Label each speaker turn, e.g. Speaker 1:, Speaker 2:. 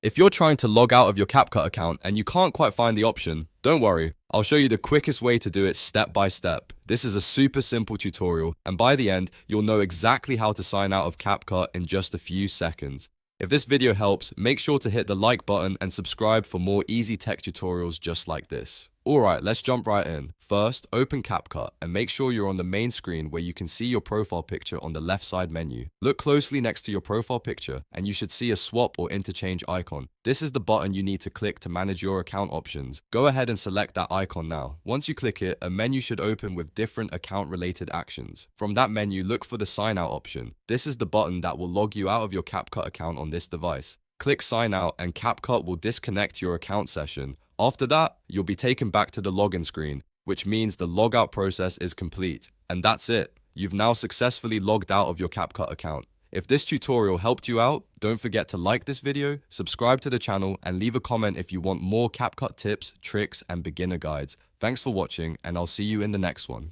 Speaker 1: If you're trying to log out of your CapCut account and you can't quite find the option, don't worry, I'll show you the quickest way to do it step by step. This is a super simple tutorial, and by the end, you'll know exactly how to sign out of CapCut in just a few seconds. If this video helps, make sure to hit the like button and subscribe for more easy tech tutorials just like this. Alright, let's jump right in. First, open CapCut and make sure you're on the main screen where you can see your profile picture on the left side menu. Look closely next to your profile picture and you should see a swap or interchange icon. This is the button you need to click to manage your account options. Go ahead and select that icon now. Once you click it, a menu should open with different account related actions. From that menu, look for the sign out option. This is the button that will log you out of your CapCut account on this device. Click sign out and CapCut will disconnect your account session. After that, you'll be taken back to the login screen, which means the logout process is complete. And that's it. You've now successfully logged out of your CapCut account. If this tutorial helped you out, don't forget to like this video, subscribe to the channel, and leave a comment if you want more CapCut tips, tricks, and beginner guides. Thanks for watching, and I'll see you in the next one.